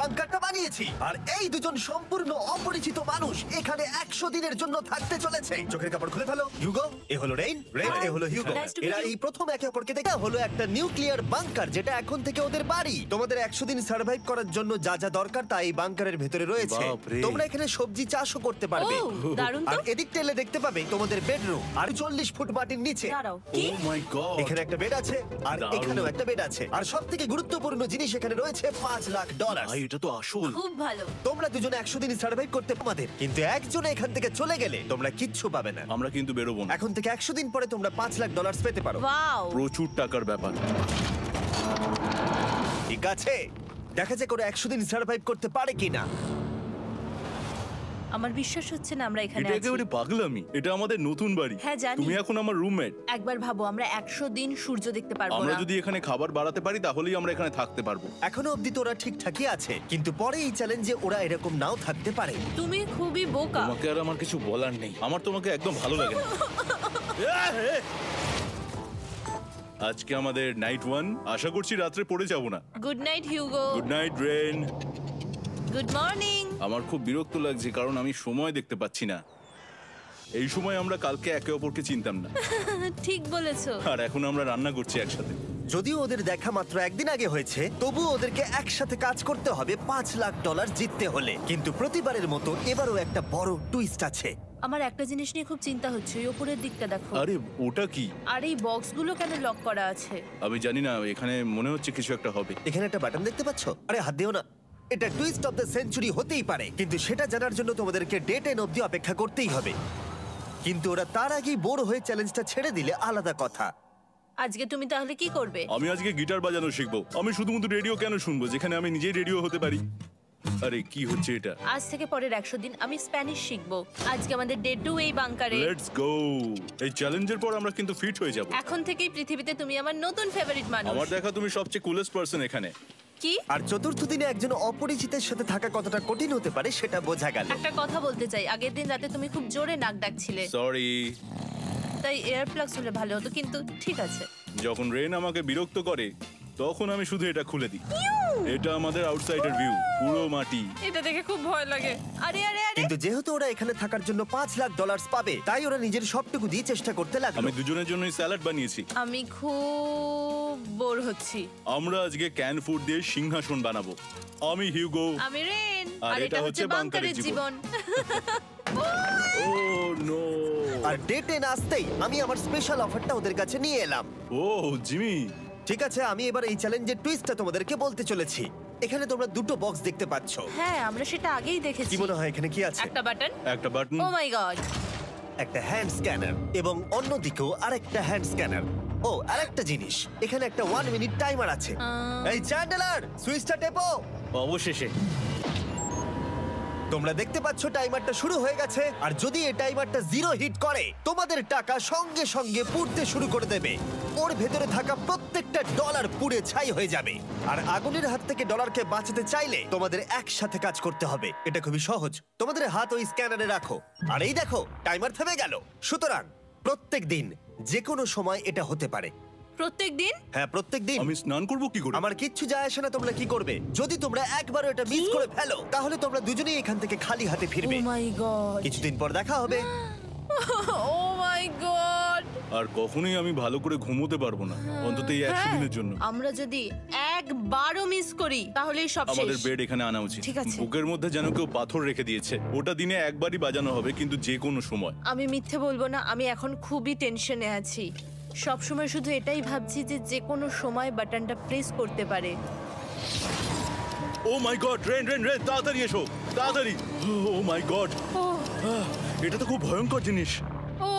বাংকারটা বানিয়েছি। আর এই দুজন সম্পূর্ণ অপরিচিত মানুষ এখানে 100 দিনের জন্য থাকতে চলেছে। চোখের কাপড় খুলে ফেলো। হিউগো, এ হলো রেইন, এ হলো হিউগো। Nice to meet এরা you. এই প্রথম একে অপরকে দেখা হলো একটা নিউক্লিয়ার বাংকার, যেটা এখন থেকে ওদের বাড়ি। তোমাদের 100 দিন সার্ভাইভ করার জন্য যা যা দরকার তা এই বাংকারের ভেতরে রয়েছে। বাপরে। তোমরা এখানে সবজি চাষও করতে পারবে। ও, দারুণ তো। আর এদিক টেলে দেখতে পাবে তোমাদের বেডরুম, আর 40 ফুট মাটির নিচে। দাঁড়াও, কি? ও মাই গড। এখানে একটা বেড আছে, আর দারুণ। এখানেও একটা বেড আছে, আর সবথেকে গুরুত্বপূর্ণ জিনিস এখানে রয়েছে $5,00,000। ভাই এটা তো আসল। খুব ভালো। তোমরা দুজনে 100 দিন সার্ভাইভ করতে তোমাদের, কিন্তু একজন এখান থেকে চলে গেলে তোমরা কিচ্ছু পাবে না। আমরা কিন্তু বেরোবো না। এখন থেকে 100 দিন পরে তোমরা $5,00,000 পেতে পারো। ওয়াও। প্রচুর টাকার ব্যাপার। ঠিক আছে, দেখা যাক ওরা 100 দিন সার্ভাইভ করতে পারে কিনা। আমার বিশ্বাস হচ্ছে না আমরা এখানে এটা আছি। একেবারে পাগলামি। এটা আমাদের নতুন বাড়ি। হ্যাঁ, জানি। তুমি এখন আমার রুমমেট। একবার ভাবো, আমরা 100 দিন সূর্য দেখতে পারবো আমরা না। যদি এখানে খাবার বাড়াতে পারি তাহলেই আমরা এখানে থাকতে পারবো। এখনো অব্দি তো ওরা ঠিকঠাকই আছে, কিন্তু পরে এই চ্যালেঞ্জে ওরা এরকম নাও থাকতে পারে। তুমি খুবই বোকা। তোমাকে আর আমার কিছু বলার নেই। আমার তোমাকে একদম ভালো লাগে না। আজকে আমাদের নাইট 1। আশা করছি রাত্রে পড়ে যাব না। Good night Hugo. Good night Ren. Good morning. আমার খুব বিরক্ত লাগছে কারণ আমি সময় দেখতে পাচ্ছি না। এই সময় আমরা কালকে একে অপরকে চিনতাম না, ঠিক বলেছো। আর এখন আমরা রান্না করছি একসাথে। যদিও ওদের দেখা মাত্র একদিন আগে হয়েছে, তবুও ওদেরকে একসাথে কাজ করতে হবে $5,00,000 জিততে হলে। কিন্তু প্রতিবারের মতো এবারও একটা বড় টুইস্ট আছে। আমার একটা জিনিস নিয়ে খুব চিন্তা হচ্ছে, ওই উপরের দিকটা দেখো। আরে ওটা কি? আর এই বক্সগুলো কেন লক করা আছে? আমি জানি না, এখানে মনে হচ্ছে কিছু একটা হবে। এখানে একটা বাটন দেখতে পাচ্ছ? আরে হাত দিও না। এটা টুইস্ট অফ দ্য সেঞ্চুরি হতেই পারে, কিন্তু সেটা জানার জন্য তোমাদেরকে ডে 10 অবধি অপেক্ষা করতেই হবে। কিন্তু ওরা তার আগেই বোর হয়ে চ্যালেঞ্জটা ছেড়ে দিলে আলাদা কথা। আজকে তুমি তাহলে কি করবে? আমি আজকে গিটার বাজানো শিখবো। আমি শুধুমাত্র রেডিও কেন শুনবো যেখানে আমি নিজেই রেডিও হতে পারি? আরে কি হচ্ছে এটা? আজ থেকে পরের 100 দিন আমি স্প্যানিশ শিখবো। আজকে আমাদের ডে 2 এই বাংকারে। Let's go. এই চ্যালেঞ্জের পর আমরা কিন্তু ফিট হয়ে যাব। এখন থেকেই পৃথিবীতে তুমি আমার নতুন ফেভারিট মানুষ। আমার দেখা তুমি সবচেয়ে কুলেস্ট পারসন এখানে। কি? আর চতুর্থ দিনে একজন অপরিচিতের সাথে থাকা কতটা কঠিন হতে পারে সেটা বোঝা গেল। একটা কথা বলতে চাই, আগের দিন রাতে তুমি খুব জোরে নাক ডাকছিলে, সরি। তাই এয়ার প্লাগস হলে ভালো হতো, কিন্তু ঠিক আছে। যখন রেন আমাকে বিরক্ত করে তখন আমি শুধু এটা খুলে দিই। এটা আমাদের আউটসাইডার ভিউ, পুরো মাটি। এটা দেখে খুব ভয় লাগে। আরে আরে আরে, কিন্তু যেহেতু ওরা এখানে থাকার জন্য $5,00,000 পাবে, তাই ওরা নিজের সবটুকু দিয়ে চেষ্টা করতে লাগলো। আমি দুজনের জন্যই স্যালাড বানিয়েছি। আমি খুব বোর হচ্ছি। আমরা আজকে ক্যান ফুড দিয়ে সিংহাসন বানাবো। আমি হিউগো। আমি রেন, আর আর এটা হচ্ছে বাংকারের জীবন। ও নো। আর ডে 10 আসতেই আমি আমার স্পেশাল অফারটা ওদের কাছে নিয়ে এলাম। ও জিমি। ঠিক আছে, আমি এবার এই চ্যালেঞ্জের টুইস্টটা তোমাদেরকে বলতে চলেছি। এখানে তোমরা দুটো বক্স দেখতে পাচ্ছ। হ্যাঁ, আমরা সেটা আগেই দেখেছি। কি মনে হয় এখানে কি আছে? একটা বাটন। একটা বাটন। O my god. একটা হ্যান্ড স্ক্যানার, এবং অন্যদিকেও আরেকটা হ্যান্ড স্ক্যানার। ও, আরেকটা জিনিস, এখানে একটা 1 মিনিট টাইমার আছে। এই চ্যান্ডেলার, সুইচটা টেপো। অবশেষে। তোমরা দেখতে পাচ্ছ টাইমারটা শুরু হয়ে গেছে, আর যদি এই টাইমারটা 0 হিট করে তোমাদের টাকা সঙ্গে সঙ্গে পুড়তে শুরু করে দেবে। ওর ভেতরে থাকা প্রত্যেকটা ডলার পুড়ে ছাই হয়ে যাবে। আর আগুনের হাত থেকে ডলারকে বাঁচাতে চাইলে তোমাদের একসাথে কাজ করতে হবে। এটা খুবই সহজ। তোমাদের হাত ওই স্ক্যানারে রাখো, আর এই দেখো টাইমার থেমে গেল। সুতরাং প্রত্যেক দিন যে কোনো সময় এটা হতে পারে। প্রত্যেক দিন? হ্যাঁ, প্রত্যেক দিন। আমি স্নান করব কি করে? আমার কিচ্ছু যায় আসে না তোমরা কি করবে। যদি তোমরা একবারও এটা মিস করে ফেলো, তাহলে তোমরা দুজনেই এখান থেকে খালি হাতে ফিরবে। ও মাই গড। কিছুদিন পর দেখা হবে। ও মাই গড। আর কখনোই আমি ভালো করে ঘুমোতে পারবো না, অন্তত এই 100 দিনের জন্য। আমরা যদি একবারও মিস করি তাহলে সব শেষ। আমাদের বেড এখানে আনা উচিত। ঠিক আছে। বুকের মধ্যে যেন কেউ পাথর রেখে দিয়েছে। ওটা দিনে একবারই বাজানো হবে, কিন্তু যে কোনো সময়। আমি মিথ্যে বলবো না, আমি এখন খুবই টেনশনে আছি। সব সময় শুধু এটাই ভাবছি যে যে কোনো সময় বাটনটা প্রেস করতে পারে। ও my god, rain rain rain, তাড়াতাড়ি এসো, তাড়াতাড়ি। ও মাই গড, ও এটা তো খুব ভয়ঙ্কর জিনিস। ও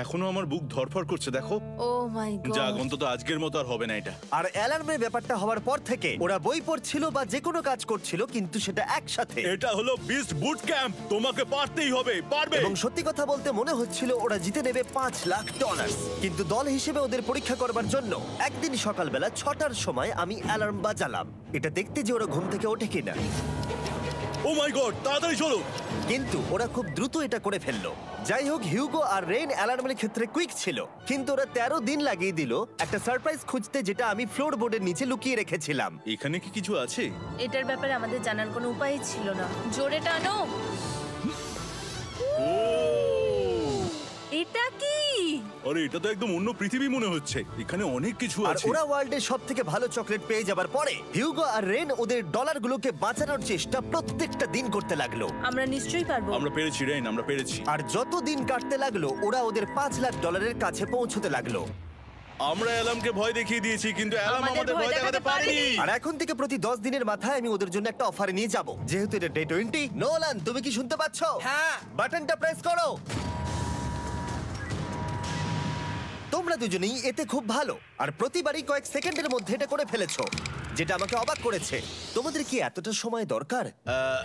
এখনো আমার বুক ধরফর করছে, দেখো। ও মাই গড। যাক, অন্তত আজকের মতো আর হবে না এটা। আর অ্যালার্মের ব্যাপারটা হওয়ার পর থেকে ওরা বই পড়ছিল বা যে কোনো কাজ করছিল, কিন্তু সেটা একসাথে। এটা হলো বিস্ট বুট ক্যাম্প, তোমাকে পারতেই হবে, পারবে। এবং সত্যি কথা বলতে মনে হচ্ছিল ওরা জিতে নেবে $5,00,000। কিন্তু দল হিসেবে ওদের পরীক্ষা করবার জন্য একদিন সকালবেলা 6টার সময় আমি অ্যালার্ম বাজালাম, এটা দেখতে যে ওরা ঘুম থেকে ওঠে কিনা। ও মাই গড, তাড়াতাড়ি চলো। কিন্তু ওরা খুব দ্রুত এটা করে ফেললো। যাই হোক, হিউগো আর রেইন অ্যালার্মের ক্ষেত্রে কুইক ছিল, কিন্তু ওরা 13 দিন লাগিয়ে দিল একটা সারপ্রাইজ খুঁজতে, যেটা আমি ফ্লোর বোর্ডের নিচে লুকিয়ে রেখেছিলাম। এখানে কি কিছু আছে? এটার ব্যাপারে আমাদের জানার কোনো উপায় ছিল না। জোরে টানো। ও এটা কি? আরে, এটা তো একদম অন্য পৃথিবী মনে হচ্ছে। এখানে অনেক কিছু আর আছে। ওরা ওয়ার্ল্ডের সব থেকে ভালো চকলেট পেয়ে যাবার পরে হিউগো আর রেন ওদের ডলারগুলোকে বাঁচানোর চেষ্টা প্রত্যেকটা দিন করতে লাগলো। আমরা নিশ্চয়ই পারবো। আমরা পেরেছি রেইন, আমরা পেরেছি। আর যত দিন কাটতে লাগলো, ওরা ওদের $5,00,000 কাছে পৌঁছতে লাগলো। আমরা অ্যালামকে ভয় দেখিয়ে দিয়েছি, কিন্তু অ্যালাম আমাদের ভয় দেখাতে পারেনি। আর এখন থেকে প্রতি 10 দিনের মাথায় আমি ওদের জন্য একটা অফার নিয়ে যাব, যেহেতু এটা ডে 20। নোলান, তুমি কি শুনতে পাচ্ছ? হ্যাঁ। বাটনটা প্রেস করো। তোমরা দুজনেই এতে খুব ভালো, আর প্রতিবারই কয়েক সেকেন্ডের মধ্যে এটা করে ফেলেছো, যেটা আমাকে অবাক করেছে। তোমাদের কি এতটা সময় দরকার?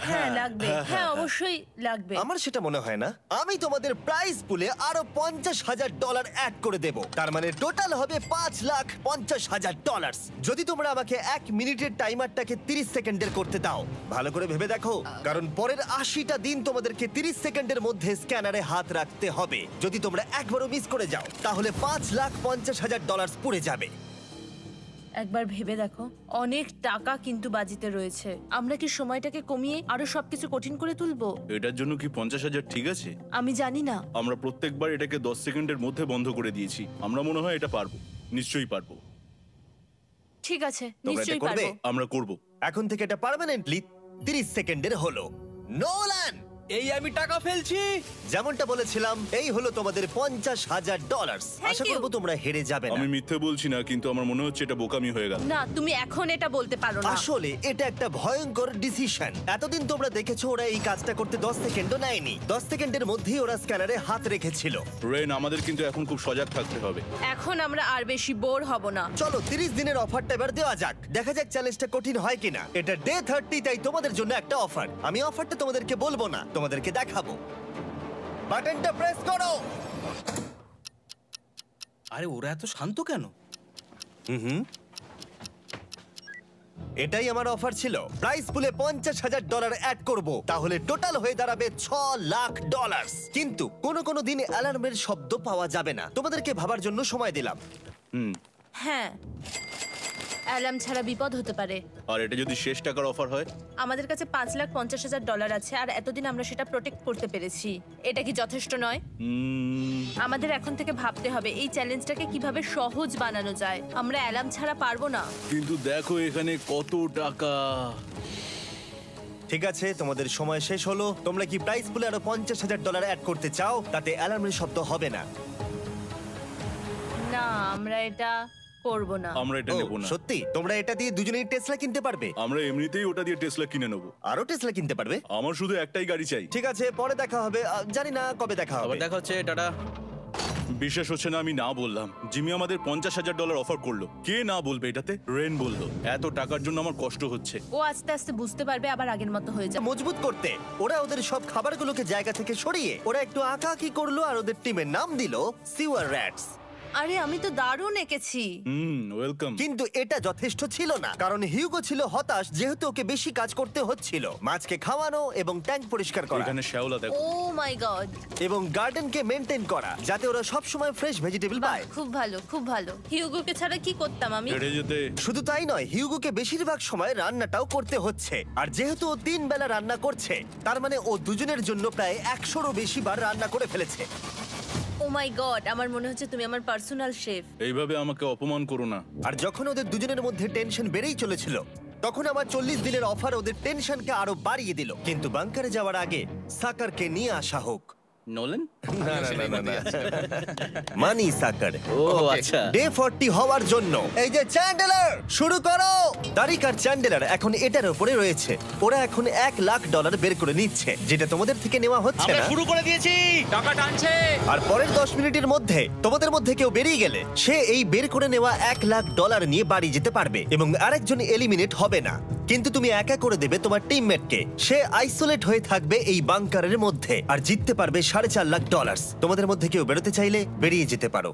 হ্যাঁ লাগবে, হ্যাঁ অবশ্যই লাগবে। আমার সেটা মনে হয় না। আমি তোমাদের প্রাইস পুলে আরো $50,000 অ্যাড করে দেব, তার মানে টোটাল হবে $5,50,000। যদি তোমরা আমাকে 1 মিনিটের টাইমারটাকে 30 সেকেন্ডের করতে দাও। ভালো করে ভেবে দেখো, কারণ পরের 80টা দিন তোমাদেরকে 30 সেকেন্ডের মধ্যে স্ক্যানারে হাত রাখতে হবে। যদি তোমরা একবারও মিস করে যাও, তাহলে $5,50,000 পুড়ে যাবে। একবার ভেবে দেখো, অনেক টাকা কিন্তু বাজিতে রয়েছে। আমরা কি সময়টাকে কমিয়ে আরো সবকিছু কঠিন করে তুলবো? এটার জন্য কি 50,000 ঠিক আছে? আমি জানি না। আমরা প্রত্যেকবার এটাকে 10 সেকেন্ডের মধ্যে বন্ধ করে দিয়েছি। আমরা মনে হয় এটা পারবো, নিশ্চয়ই পারবো। ঠিক আছে, তোমরা এটা নিশ্চয়ই করবে? পারবো। আমরা করব। এখন থেকে এটা পার্মানেন্টলি 30 সেকেন্ডের হলো। নোলান, এই আমি টাকা ফেলছি। যেমনটা বলেছিলাম, এই হলো তোমাদের $50,000। Thank Asha you. করবো তোমরা হেরে যাবে না। আমি মিথ্যে বলছি না, কিন্তু আমার মনে হচ্ছে এটা বোকামি হয়ে গেল। না, তুমি এখন এটা বলতে পারো না। আসলে এটা একটা ভয়ঙ্কর ডিসিশন। এতদিন তোমরা দেখেছো ওরা এই কাজটা করতে 10 সেকেন্ডও নেয়নি। 10 সেকেন্ডের মধ্যেই ওরা স্ক্যানারে হাত রেখেছিল। রেন, আমাদের কিন্তু এখন খুব সজাগ থাকতে হবে। এখন আমরা আর বেশি বোর হব না। চলো 30 দিনের অফারটা এবার দেওয়া যাক, দেখা যাক চ্যালেঞ্জটা কঠিন হয় কিনা। এটা ডে 30, তাই তোমাদের জন্য একটা অফার। আমি অফারটা তোমাদেরকে বলবো না, তোমাদেরকে দেখাবো। বাটনটা প্রেস করো। আরে ওরা এত শান্ত কেন? এটাই আমার অফার ছিল। প্রাইস পুলে $50,000 অ্যাড করব, তাহলে টোটাল হয়ে দাঁড়াবে $6,00,000। কিন্তু কোনো দিন অ্যালার্মের শব্দ পাওয়া যাবে না। তোমাদেরকে ভাবার জন্য সময় দিলাম। হ্যাঁ, অ্যালার্ম ছাড়া বিপদ হতে পারে। আর এটা যদি শেষ টাকার অফার হয়? আমাদের কাছে $5,50,000 আছে, আর এতদিন আমরা সেটা প্রোটেক্ট করতে পেরেছি। এটা কি যথেষ্ট নয়? আমাদের এখন থেকে ভাবতে হবে এই চ্যালেঞ্জটাকে কিভাবে সহজ বানানো যায়। আমরা অ্যালার্ম ছাড়া পারবো না। কিন্তু দেখো এখানে কত টাকা। ঠিক আছে, তোমাদের সময় শেষ হলো। তোমরা কি প্রাইস পুলে আরো $50,000 অ্যাড করতে চাও? তাতে অ্যালার্মের শব্দ হবে না। না, আমরা এটা করব না। আমরা এটা ও, নেব না। সত্যি? তোমরা এটা দিয়ে দুজনেই টেসলা কিনতে পারবে? আমরা এমনিতেই ওটা দিয়ে টেসলা কিনে নেব। আরো টেসলা কিনতে পারবে? আমার শুধু একটাই গাড়ি চাই। ঠিক আছে, পরে দেখা হবে। জানি না কবে দেখা আবার হবে। দেখা হচ্ছে, টাটা। বিশ্বাস হচ্ছে না আমি না বললাম। জিমি আমাদের $50,000 অফার করলো। কে না বলবে এটাতে? রেন বললো। এত টাকার জন্য আমার কষ্ট হচ্ছে। ও আস্তে আস্তে বুঝতে পারবে, আবার আগের মতো হয়ে যাবে। মজবুত করতে ওরা ওদের সব খাবারগুলোকে জায়গা থেকে সরিয়ে ওরা একটু আঁকাআঁকি করলো, আর ওদের টিমের নাম দিল সিওয়ার র্যাটস। আরে আমি তো দারুণ এঁকেছি। ওয়েলকাম। কিন্তু এটা যথেষ্ট ছিল না, কারণ হিউগো ছিল হতাশ, যেহেতু ওকে বেশি কাজ করতে হচ্ছিল। মাছকে খাওয়ানো এবং ট্যাঙ্ক পরিষ্কার করা এখানে শ্যাওলা দেখো। ও মাই গড, এবং গার্ডেনকে মেনটেন করা, যাতে ওরা সব সময় ফ্রেশ ভেজিটেবল পায়। খুব ভালো, খুব ভালো। হিউগোকে ছাড়া কি করতাম আমি? হেঁটে যেতে। শুধু তাই নয়, হিউগোকে বেশিরভাগ সময় রান্নাটাও করতে হচ্ছে। আর যেহেতু ও 3 বেলা রান্না করছে, তার মানে ও দুজনের জন্য প্রায় 100রও বেশি বার রান্না করে ফেলেছে। ও মাই গড, আমার মনে হচ্ছে তুমি আমার পার্সোনাল শেফ। এইভাবে আমাকে অপমান করো না। আর যখন ওদের দুজনের মধ্যে টেনশন বেড়েই চলেছিল, তখন আমার 40 দিনের অফার ওদের টেনশনকে আরো বাড়িয়ে দিল। কিন্তু বাংকারে যাওয়ার আগে সাকারকে নিয়ে আসা হোক। নোলেন? মানি সাকার। ও আচ্ছা। ডে 40 হওয়ার জন্য এই যে চ্যান্ডেলার শুরু করো। তারিক আর চ্যান্ডেলার এখন এটার উপরে রয়েছে। ওরা এখন $1,00,000 বের করে নিচ্ছে, যেটা তোমাদের থেকে নেওয়া হচ্ছে আমরা না। শুরু করে দিয়েছি, টাকা টানছে। আর পরের 10 মিনিটের মধ্যে তোমাদের মধ্যে কেউ বেরিয়ে গেলে সে এই বের করে নেওয়া $1,00,000 নিয়ে বাড়ি যেতে পারবে, এবং আরেকজন এলিমিনেট হবে না। কিন্তু তুমি একা করে দেবে তোমার টিমমেটকে। সে আইসোলেট হয়ে থাকবে এই বাংকারের মধ্যে, আর জিততে পারবে $4.5 লাখ। তোমাদের মধ্যে কেউ বেরোতে চাইলে বেরিয়ে যেতে পারো।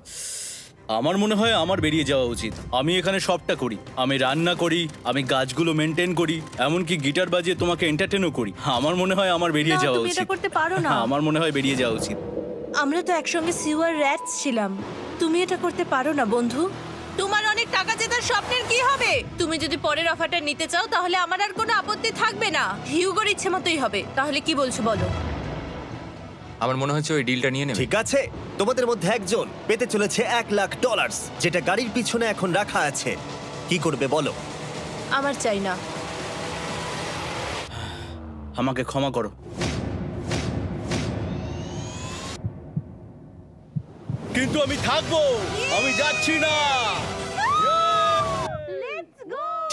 আমার মনে হয় আমার বেরিয়ে যাওয়া উচিত। আমি এখানে সবটা করি, আমি রান্না করি, আমি গাছগুলো মেনটেন করি, এমনকি গিটার বাজিয়ে তোমাকে এন্টারটেনও করি। আমার মনে হয় আমার বেরিয়ে না, যাওয়া তুমি এটা উচিত। করতে পারো না। আমার মনে হয় বেরিয়ে যাওয়া উচিত। আমরা তো একসঙ্গে সিওয়ার র্যাটস ছিলাম। তুমি এটা করতে পারো না বন্ধু। তোমার অনেক টাকা জেতার স্বপ্নের কি হবে? তুমি যদি পরের অফারটা নিতে চাও তাহলে আমার আর কোনো আপত্তি থাকবে না। হিউগোর ইচ্ছে মতোই হবে। তাহলে কি বলছো বলো? আমার মনে হচ্ছে ওই ডিলটা নিয়ে নেবে। ঠিক আছে, তোমাদের মধ্যে একজন পেতে চলেছে $1,00,000, যেটা গাড়ির পিছনে এখন রাখা আছে। কি করবে বলো? আমার চাই না। আমাকে ক্ষমা করো। কিন্তু আমি থাকবো, আমি যাচ্ছি না।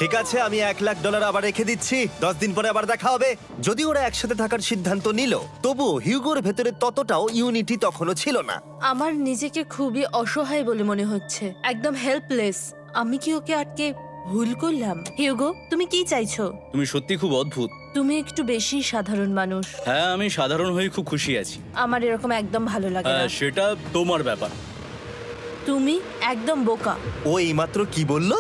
ঠিক আছে, আমি $1,00,000 আবার রেখে দিচ্ছি। 10 দিন পরে আবার দেখা হবে। যদি ওরা একসাথে থাকার সিদ্ধান্ত নিল, তবুও হিউগোর ভেতরে ততটাও ইউনিটি তখনও ছিল না। আমার নিজেকে খুবই অসহায় বলে মনে হচ্ছে, একদম হেল্পলেস। আমি কি ওকে আটকে ভুল করলাম? হিউগো, তুমি কি চাইছো? তুমি সত্যি খুব অদ্ভুত। তুমি একটু বেশি সাধারণ মানুষ। হ্যাঁ, আমি সাধারণ হয়ে খুব খুশি আছি। আমার এরকম একদম ভালো লাগে না। সেটা তোমার ব্যাপার। তুমি একদম বোকা। ও এইমাত্র কি বললো?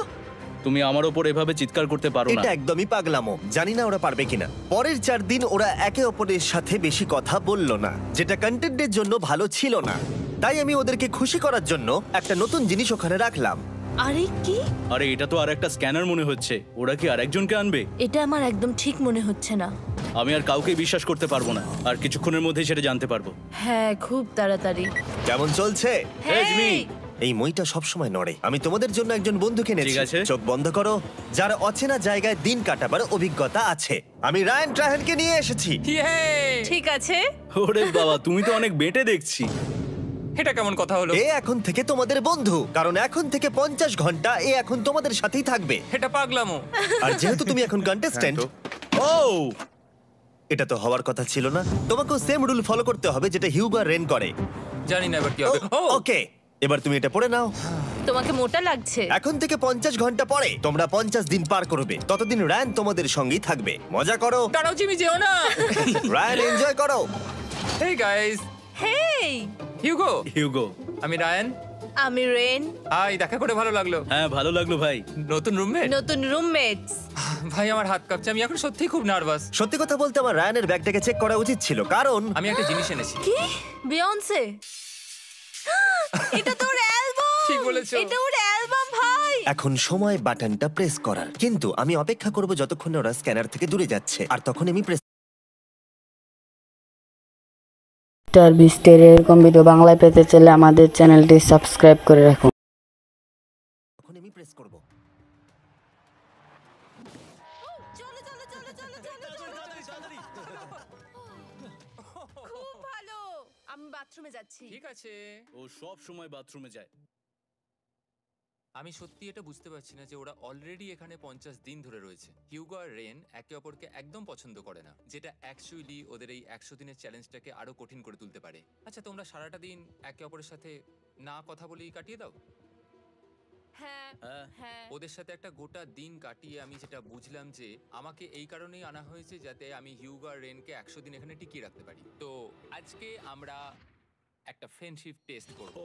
তুমি আমার ওপর এভাবে চিৎকার করতে পারো না। এটা একদমই পাগলামো। জানি না ওরা পারবে কিনা। পরের 4 দিন ওরা একে অপরের সাথে বেশি কথা বলল না, যেটা কন্টেন্টের জন্য ভালো ছিল না। তাই আমি ওদেরকে খুশি করার জন্য একটা নতুন জিনিস ওখানে রাখলাম। আরে কি? আরে এটা তো আর একটা স্ক্যানার মনে হচ্ছে। ওরা কি আরেকজনকে আনবে? এটা আমার একদম ঠিক মনে হচ্ছে না। আমি আর কাউকে বিশ্বাস করতে পারবো না। আর কিছুক্ষণের মধ্যেই সেটা জানতে পারবো। হ্যাঁ, খুব তাড়াতাড়ি। কেমন চলছে? Hey, Jimmy! এই মইটা সবসময় নড়ে। আমি তোমাদের জন্য একজন বন্ধুকে এনেছি। ঠিক আছে। চোখ বন্ধ করো। যার অচেনা জায়গায় দিন কাটাবার অভিজ্ঞতা আছে। আমি রায়ান ট্রাহেনকে নিয়ে এসেছি। ইয়ে! ঠিক আছে। ওরে বাবা, তুমি তো অনেক বেটে দেখছি। এটা কেমন কথা হলো? এ এখন থেকে তোমাদের বন্ধু, কারণ এখন থেকে 50 ঘন্টা এ এখন তোমাদের সাথেই থাকবে। এটা পাগলামো। আর যেহেতু তুমি এখন কন্টেস্ট্যান্ট, ও এটা তো হওয়ার কথা ছিল না। তোমাকেও সেম রুল ফলো করতে হবে যেটা হিউগো আর রেন করে। জানি না এবার কি হবে। ও ওকে, এবার তুমি এটা পড়ে নাও। তোমাকে মোটা লাগছে। এখন থেকে 50 ঘন্টা পরে তোমরা 50 দিন পার করবে। ততদিন রায়ান তোমাদের সঙ্গেই থাকবে। মজা করো। দাঁড়াও জিমি, যেও না। রায়ান, এনজয় করো। হেই গাইস, হেই, হিউগো। হিউগো। আমি রায়ান। আমি রেন। হাই, দেখা করে ভালো লাগলো। হ্যাঁ, ভালো লাগলো ভাই। নতুন রুমমেট। নতুন রুমমেটস। ভাই আমার হাত কাঁপছে, আমি এখন সত্যিই খুব নার্ভাস। সত্যি কথা বলতে আমার রায়ানের ব্যাগটাকে চেক করা উচিত ছিল, কারণ আমি একটা জিনিস এনেছি। কি? বিয়ন্সে? এটা তো ওর অ্যালবাম। ঠিক বলেছো। এটা ওর অ্যালবাম ভাই। এখন সময় বাটনটা প্রেস করার। কিন্তু আমি অপেক্ষা করব যতক্ষণ না ওরা স্ক্যানার থেকে দূরে যাচ্ছে, আর তখন আমি প্রেস মিস্টার বিস্টের এরকম ভিডিও বাংলায় পেতে চাইলে আমাদের চ্যানেলটি সাবস্ক্রাইব করে রাখুন। করব। চলো চলো চলো চলো চলো। খুব ভালো। আমি বাথরুমে যাচ্ছি। ঠিক আছে। ও সব সময় বাথরুমে যায়। আমি সত্যি এটা বুঝতে পারছি না যে ওরা অলরেডি এখানে 50 দিন ধরে রয়েছে। হিউগো আর রেন একে অপরকে একদম পছন্দ করে না, যেটা অ্যাকচুয়ালি ওদের এই 100 দিনের চ্যালেঞ্জটাকে আরো কঠিন করে তুলতে পারে। আচ্ছা, তোমরা সারাটা দিন একে অপরের সাথে না কথা বলেই কাটিয়ে দাও? হ্যাঁ হ্যাঁ। হ্যাঁ। ওদের সাথে একটা গোটা দিন কাটিয়ে আমি যেটা বুঝলাম যে আমাকে এই কারণেই আনা হয়েছে যাতে আমি হিউগো আর রেনকে 100 দিন এখানে টিকিয়ে রাখতে পারি। তো আজকে আমরা একটা ফ্রেন্ডশিপ টেস্ট করব।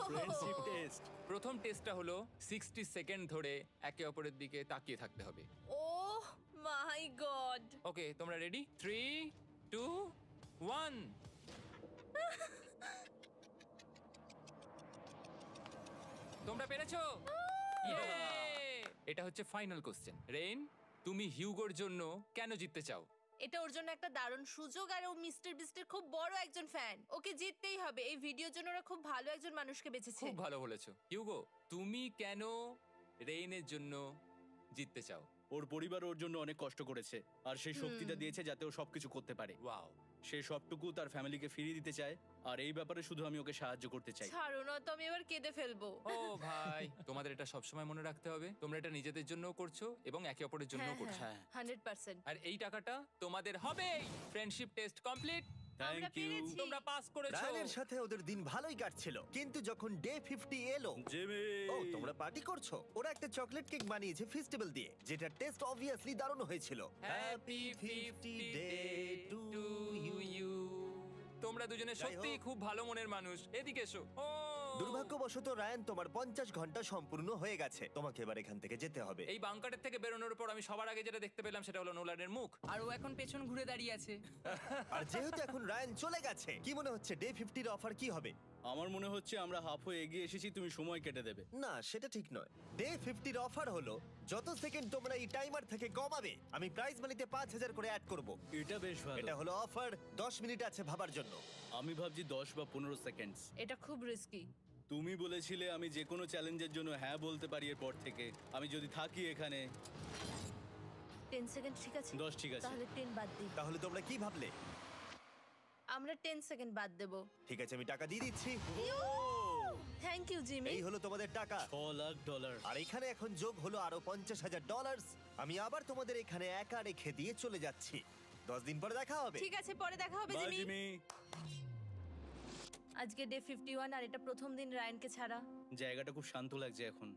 Friendship test. প্রথম টেস্টটা হলো 60 সেকেন্ড ধরে একে অপরের দিকে তাকিয়ে থাকতে হবে। ওহ মাই গড। ওকে, তোমরা রেডি? 3 2 1। তোমরা পেরেছো? Yay! এটা হচ্ছে ফাইনাল কোশ্চেন। রেইন, তুমি হিউগোর জন্য কেন জিততে চাও? এটা ওর জন্য একটা দারুণ সুযোগ, আর ও মিস্টার বিস্টের খুব বড় একজন ফ্যান। ওকে জিততেই হবে। এই ভিডিওর জন্য ওরা খুব ভালো একজন মানুষকে বেছেছে। খুব ভালো বলেছো। হিউগো, তুমি কেন রেইনের জন্য জিততে চাও? ওর পরিবার ওর জন্য অনেক কষ্ট করেছে, আর সেই শক্তিটা দিয়েছে যাতে ও সবকিছু করতে পারে। ওয়াও। সে সবটুকু তার ফ্যামিলিকে ফিরিয়ে দিতে চায়, আর এই ব্যাপারে শুধু আমি ওকে সাহায্য করতে চাই। ছাড়ো না তো, আমি এবার কেঁদে ফেলবো। ও ভাই, তোমাদের এটা সবসময় মনে রাখতে হবে। তোমরা এটা নিজেদের জন্যও করছো এবং একে অপরের জন্যও করছো। হ্যাঁ। 100%। আর এই টাকাটা তোমাদের হবেই। Friendship test complete. আমরা থ্যাংক ইউ। পেরেছি। তোমরা পাস করেছো। রায়ানের সাথে ওদের দিন ভালোই কাটছিল, কিন্তু যখন ডে 50 এলো, জিমি। ও তোমরা পার্টি করছো। ওরা একটা চকলেট কেক বানিয়েছে ফেস্টিভ্যাল দিয়ে, যেটা টেস্ট অবভিয়াসলি দারুণ হয়েছিল। Happy 50 day to you. তোমরা দুজনে যাই সত্যি হোক। খুব ভালো মনের মানুষ। এদিকে এসো। ও দুর্ভাগ্যবশত রায়ান, তোমার 50 ঘন্টা সম্পূর্ণ হয়ে গেছে। তোমাকে এবার এখান থেকে যেতে হবে। এই বাংকারের থেকে বেরোনোর পর আমি সবার আগে যেটা দেখতে পেলাম সেটা হলো নোলানের মুখ। আর ও এখন পেছন ঘুরে দাঁড়িয়ে আছে। আর যেহেতু এখন রায়ান চলে গেছে, কি মনে হচ্ছে ডে 50 এর অফার কি হবে? আমার মনে হচ্ছে আমরা হাফ হয়ে এগিয়ে এসেছি, তুমি সময় কেটে দেবে। না, সেটা ঠিক নয়। ডে 50 এর অফার হলো যত সেকেন্ড তোমরা এই টাইমার থেকে কমাবে, আমি প্রাইজ মানিতে 5000 করে অ্যাড করব। এটা বেশ ভালো। এটা হলো অফার। 10 মিনিট আছে ভাবার জন্য। আমি ভাবছি 10 বা 15 সেকেন্ডস। এটা খুব রিস্কি। তুমি বলেছিলে আমি যে কোনো চ্যালেঞ্জের জন্য হ্যাঁ বলতে পারি এরপর থেকে। আমি যদি থাকি এখানে 10 সেকেন্ড ঠিক আছে? 10 ঠিক আছে। তাহলে 10 বাদ দিই। তাহলে তোমরা কি ভাবলে? আমরা 10 সেকেন্ড বাদ দেব। ঠিক আছে, আমি টাকা দিয়ে দিচ্ছি। Thank you Jimmy. এই হলো তোমাদের টাকা। $6,00,000। আর এখানে এখন যোগ হলো আরো $50,000। আমি আবার তোমাদের এখানে একা রেখে দিয়ে চলে যাচ্ছি। 10 দিন পরে দেখা হবে। ঠিক আছে, পরে দেখা হবে বাই জিমি। জিমি। আজকে ডে 51 আর এটা প্রথম দিন রায়ানকে ছাড়া। জায়গাটা খুব শান্ত লাগছে এখন।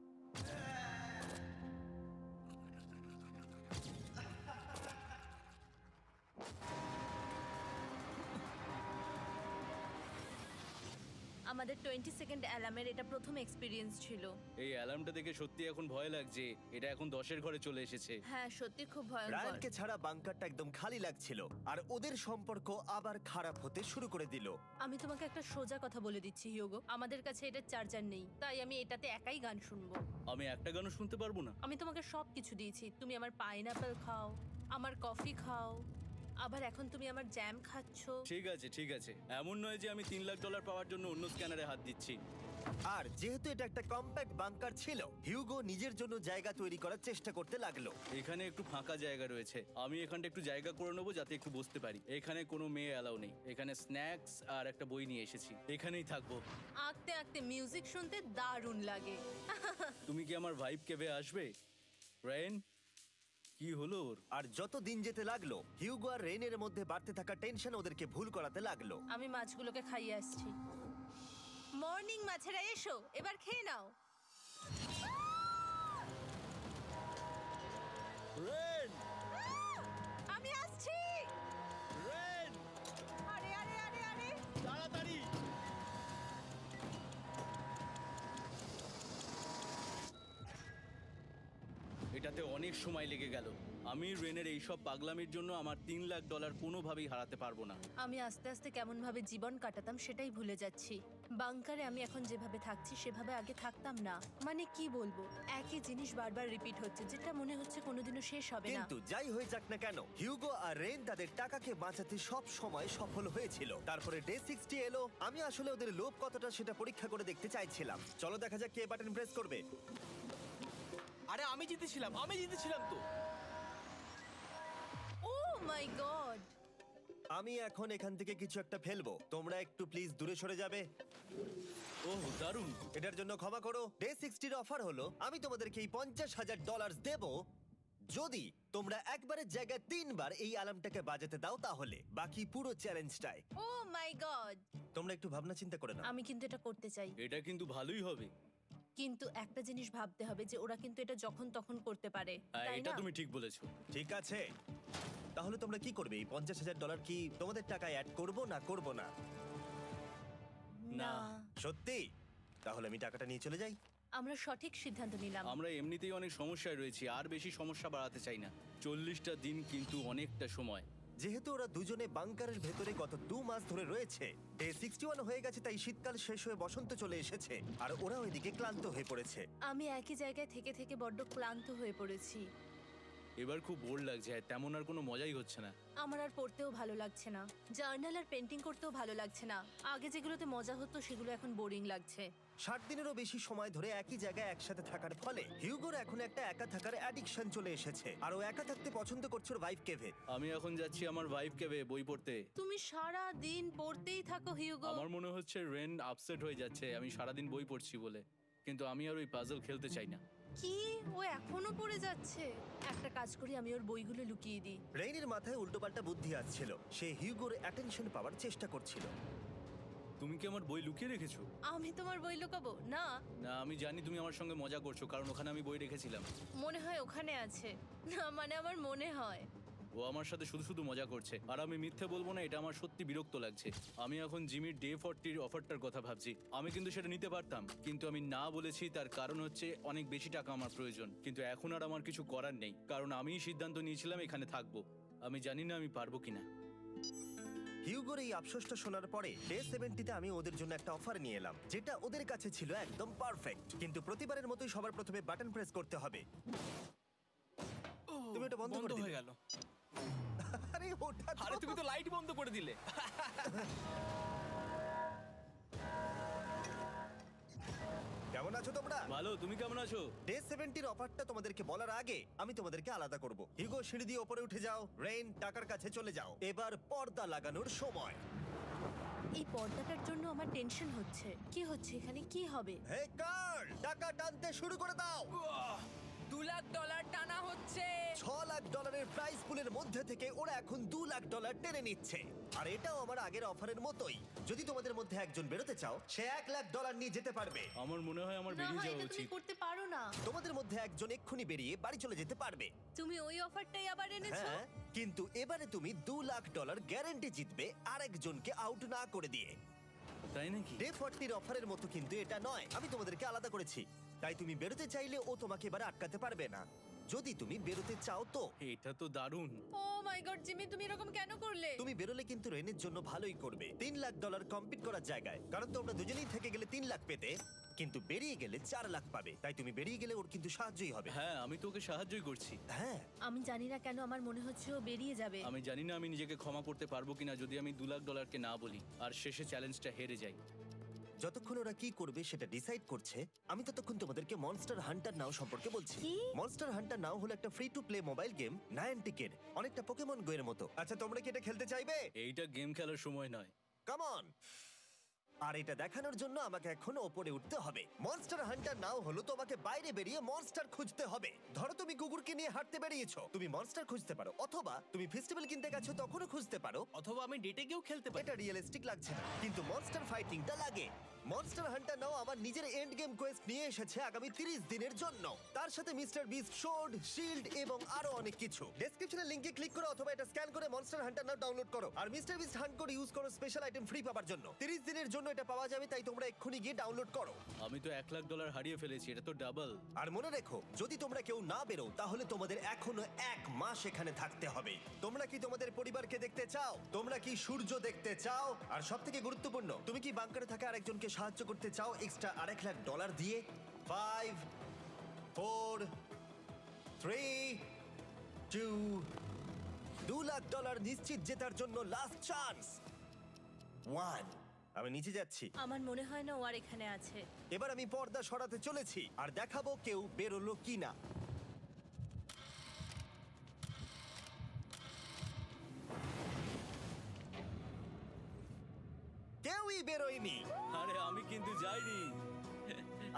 আমাদের 20 সেকেন্ড অ্যালার্মের এটা প্রথম এক্সপিরিয়েন্স ছিল। এই অ্যালার্মটা দেখে সত্যি এখন ভয় লাগছে। এটা এখন 10-এর ঘরে চলে এসেছে। হ্যাঁ, সত্যি খুব ভয়ঙ্কর। রায়ানকে ছাড়া বাংকারটা একদম খালি লাগছিল, আর ওদের সম্পর্ক আবার খারাপ হতে শুরু করে দিল। আমি তোমাকে একটা সোজা কথা বলে দিচ্ছি হিউগো, আমাদের কাছে এটা চার্জার নেই, তাই আমি এটাতে একাই গান শুনবো। আমি একটা গানও শুনতে পারবো না? আমি তোমাকে সব কিছু দিয়েছি। তুমি আমার পাইনাপেল খাও, আমার কফি খাও, আবার এখন তুমি আমার জ্যাম খাচ্ছ। ঠিক আছে ঠিক আছে, এমন নয় যে আমি $3,00,000 পাওয়ার জন্য অন্য স্ক্যানারে হাত দিচ্ছি। আর যেহেতু এটা একটা কম্প্যাক্ট বাংকার ছিল, হিউগো নিজের জন্য জায়গা তৈরি করার চেষ্টা করতে লাগলো। এখানে একটু ফাঁকা জায়গা রয়েছে, আমি এখানটা একটু জায়গা করে নেবো যাতে একটু বসতে পারি। এখানে কোনো মেয়ে অ্যালাউ নেই। এখানে স্ন্যাক্স আর একটা বই নিয়ে এসেছি, এখানেই থাকবো। আঁকতে আঁকতে মিউজিক শুনতে দারুণ লাগে। তুমি কি আমার ভাইব কেবে আসবে? রেন, কি হলো ওর? আর যত দিন যেতে লাগলো, হিউগো আর রেনের মধ্যে বাড়তে থাকা টেনশন ওদেরকে ভুল করাতে লাগলো। আমি মাছগুলোকে খাইয়ে আসছি। মর্নিং মাছেরা, এসো এবার খেয়ে নাও। রেন, আমি আসছি। রেন, আরে আরে আরে আরে, তাড়াতাড়ি! এটাতে অনেক সময় লেগে গেল। আমি রেনের এইসব পাগলামির জন্য আমার $3,00,000 কোনোভাবেই হারাতে পারবো না। আমি আস্তে আস্তে কেমন ভাবে জীবন কাটাতাম সেটাই ভুলে যাচ্ছি। বাংকারে আমি এখন যেভাবে থাকছি সেভাবে আগে থাকতাম না। মানে কি বলবো, একই জিনিস বারবার রিপিট হচ্ছে, যেটা মনে হচ্ছে কোনোদিনও শেষ হবে না। কিন্তু যাই হয়ে যাক না কেন, হিউগো আর রেন তাদের টাকাকে বাঁচাতে সব সময় সফল হয়েছিল। তারপরে ডে 60 এলো। আমি আসলে ওদের লোভ কতটা সেটা পরীক্ষা করে দেখতে চাইছিলাম। চলো দেখা যাক কে বাটন প্রেস করবে। আরে আমি জিতেছিলাম তো। ও মাই গড! আমি এখন এখান থেকে কিছু একটা ফেলবো। তোমরা একটু প্লিজ দূরে সরে যাবে। ওহ দারুণ! এটার জন্য ক্ষমা করো। ডে 60 অফার হলো আমি তোমাদেরকে এই $50,000 দেব যদি তোমরা একবারের জায়গায় 3 বার এই অ্যালার্মটাকে বাজাতে দাও। তাহলে বাকি পুরো চ্যালেঞ্জটাই ও মাই গড! তোমরা একটু ভাবনা চিন্তা করে নাও। আমি কিন্তু এটা করতে চাই, এটা কিন্তু ভালোই হবে। কিন্তু একটা জিনিস ভাবতে হবে যে ওরা কিন্তু এটা যখন তখন করতে পারে, হ্যাঁ, তাই এটা না? তুমি ঠিক বলেছো। ঠিক আছে, তাহলে তোমরা কি করবে? এই $50,000 কি তোমাদের টাকায় অ্যাড করব না করব না? না, সত্যি? তাহলে আমি টাকাটা নিয়ে চলে যাই। আমরা সঠিক সিদ্ধান্ত নিলাম। আমরা এমনিতেই অনেক সমস্যায় রয়েছি, আর বেশি সমস্যা বাড়াতে চাই না। 40টা দিন কিন্তু অনেকটা সময়। যেহেতু ওরা দুজনে বাংকারের ভেতরে গত 2 মাস ধরে রয়েছে, ডে 61 হয়ে গেছে, তাই শীতকাল শেষ হয়ে বসন্ত চলে এসেছে, আর ওরা ওইদিকে ক্লান্ত হয়ে পড়েছে। আমি একই জায়গায় থেকে থেকে বড্ড ক্লান্ত হয়ে পড়েছি। এবার খুব বোর লাগছে, তেমন আর কোনো মজাই হচ্ছে না। আমার আর পড়তেও ভালো লাগছে না, জার্নাল আর পেন্টিং করতেও ভালো লাগছে না। আগে যেগুলোতে মজা হতো সেগুলো এখন বোরিং লাগছে। 60 দিনেরও বেশি সময় ধরে একই জায়গায় একসাথে থাকার ফলে হিউগোর এখন একটা একা থাকার অ্যাডিকশন চলে এসেছে, আর ও একা থাকতে পছন্দ করছে ওর ভাইফ কেভে। আমি এখন যাচ্ছি আমার ওয়াইফ কেবে বই পড়তে। তুমি সারা দিন পড়তেই থাকো হিউগো। আমার মনে হচ্ছে রেন আপসেট হয়ে যাচ্ছে আমি সারাদিন বই পড়ছি বলে, কিন্তু আমি আর ওই পাজল খেলতে চাই না। কি, ও এখনো পড়ে যাচ্ছে? একটা কাজ করি, আমি ওর বইগুলো লুকিয়ে দিই। রেইনের মাথায় উল্টোপাল্টা বুদ্ধি আসছিল। সে হিউগোর অ্যাটেনশন পাওয়ার চেষ্টা করছিল। তুমি কি আমার বই লুকিয়ে রেখেছো? আমি তোমার বই লুকাবো না। না, আমি জানি তুমি আমার সঙ্গে মজা করছো, কারণ ওখানে আমি বই রেখেছিলাম। মনে হয় ওখানে আছে। না মানে আমার মনে হয়। ও আমার সাথে শুধু শুধু মজা করছে, আর আমি মিথ্যে বলবো না, এটা আমার সত্যি বিরক্ত লাগছে। আমি এখন জিমির ডে 40 অফারটার কথা ভাবছি। আমি কিন্তু সেটা নিতে পারতাম, কিন্তু আমি না বলেছি। তার কারণ হচ্ছে অনেক বেশি টাকা আমার প্রয়োজন, কিন্তু এখন আর আমার কিছু করার নেই, কারণ আমিই সিদ্ধান্ত নিয়েছিলাম এখানে থাকবো। আমি জানি না আমি পারবো কিনা। হিউগোর এই আফসোসটা শোনার পরে ডে 70-তে আমি ওদের জন্য একটা অফার নিয়ে এলাম, যেটা ওদের কাছে ছিল একদম পারফেক্ট। কিন্তু প্রতিবারের মতোই সবার প্রথমে বাটন প্রেস করতে হবে। তুমি এটা বন্ধ করে হয়ে দিলে। গেল। আরে ওটা তো- আরে তুমি তো লাইট বন্ধ করে দিলে। কেমন আছো তোমরা? ভালো, তুমি কেমন আছো? ডে 70-র অফারটা তোমাদেরকে বলার আগে আমি তোমাদেরকে আলাদা করব। হিউগো, সিঁড়ি দিয়ে ওপরে উঠে যাও। রেইন, টাকার কাছে চলে যাও। এবার পর্দা লাগানোর সময়। এই পর্দাটার জন্য আমার টেনশন হচ্ছে। কি হচ্ছে এখানে, কি হবে? হে কার্ল, টাকা টানতে শুরু করে দাও। $2 লাখ টানা হচ্ছে। $6 লাখ প্রাইস পুলের মধ্যে থেকে ওরা এখন $2 লাখ টেনে নিচ্ছে। আর এটাও আমার আগের অফারের মতোই। যদি তোমাদের মধ্যে একজন বেরোতে চাও, সে $1 লাখ নিয়ে যেতে পারবে। আমার মনে হয় আমার না বেরিয়ে হয় যাওয়া এটা তুমি উচিত। করতে পারো না। তোমাদের মধ্যে একজন এক্ষুনি বেরিয়ে বাড়ি চলে যেতে পারবে। তুমি ওই অফারটাই আবার এনেছো। হ্যাঁ, কিন্তু এবারে তুমি $2 লাখ গ্যারান্টি জিতবে আরেকজনকে আউট না করে দিয়ে। তাই নাকি? ডে 40-র অফারের মতো কিন্তু এটা নয়। আমি তোমাদেরকে আলাদা করেছি, তাই তুমি বেরোতে চাইলে ও তোমাকে এবারে আটকাতে পারবে না। যদি তুমি বেরোতে চাও তো। এটা তো দারুণ। ও মাই গড জিমি, তুমি এরকম কেন করলে? তুমি বেরোলে কিন্তু রেনের জন্য ভালোই করবে। $3 লাখ কম্পিট করার জায়গায়, কারণ তোমরা দুজনেই থেকে গেলে 3 লাখ পেতে, কিন্তু বেরিয়ে গেলে 4 লাখ পাবে। তাই তুমি বেরিয়ে গেলে ওর কিন্তু সাহায্যই হবে। হ্যাঁ, আমি তোকে সাহায্যই করছি। হ্যাঁ, আমি জানি না কেন আমার মনে হচ্ছে ও বেরিয়ে যাবে। আমি জানি না আমি নিজেকে ক্ষমা করতে পারবো কিনা যদি আমি $2 লাখ না বলি আর শেষে চ্যালেঞ্জটা হেরে যাই। যতক্ষণ ওরা কি করবে সেটা ডিসাইড করছে, আমি ততক্ষণ তোমাদেরকে মনস্টার হান্টার নাও সম্পর্কে বলছি। কি? মনস্টার হান্টার নাও হলো একটা free to play mobile game, নায়ান্টিকের, অনেকটা পোকেমন গো এর মতো। আচ্ছা, তোমরা কি এটা খেলতে চাইবে? এইটা গেম খেলার সময় নয়। Come on. আর এটা দেখানোর জন্য আমাকে এখন ওপরে উঠতে হবে। মনস্টার হান্টার নাও হলো তোমাকে বাইরে বেরিয়ে মনস্টার খুঁজতে হবে। ধরো তুমি কুকুরকে নিয়ে হাঁটতে বেরিয়েছো, তুমি মনস্টার খুঁজতে পারো, অথবা তুমি ফেস্টিভ্যাল কিনতে গেছো তখনও খুঁজতে পারো। অথবা আমি ডেটে গিয়েও খেলতে পারি। এটা রিয়েলিস্টিক লাগছে না, কিন্তু মনস্টার ফাইটিংটা লাগে। মনস্টার হান্টার নাও আমার নিজের এন্ড গেম কোয়েস্ট নিয়ে এসেছে আগামী 30 দিনের জন্য। তার সাথে মিস্টার বিস্ট সোর্ড, শিল্ড এবং আরো অনেক কিছু। ডেসক্রিপশনের লিংকে ক্লিক করো অথবা এটা স্ক্যান করে মনস্টার হান্টার নাও ডাউনলোড করো। আর Mister Beast hunt code use করো স্পেশাল আইটেম ফ্রি পাওয়ার জন্য। 30 দিনের জন্য এটা পাওয়া যাবে, তাই তোমরা এক্ষুনি গিয়ে ডাউনলোড করো। আমি তো $1 লাখ হারিয়ে ফেলেছি, এটা তো ডাবল। আর মনে রেখো, যদি তোমরা কেউ না বেরো তাহলে তোমাদের এখনো 1 মাস এখানে থাকতে হবে। তোমরা কি তোমাদের পরিবারকে দেখতে চাও? তোমরা কি সূর্য দেখতে চাও? আর সবথেকে গুরুত্বপূর্ণ, তুমি কি বাংকারে থাকা আরেকজনকে সাহায্য করতে চাও এক্সট্রা $1 লাখ দিয়ে? 5 4 3 2 $2 লাখ নিশ্চিত জেতার জন্য লাস্ট চান্স 1। আমি নিচে যাচ্ছি। আমার মনে হয় না ও আর এখানে আছে। এবার আমি পর্দা সরাতে চলেছি আর দেখাবো কেউ বেরোলো কিনা। কেউই বেরোয়নি। আরে আমি কিন্তু যাইনি।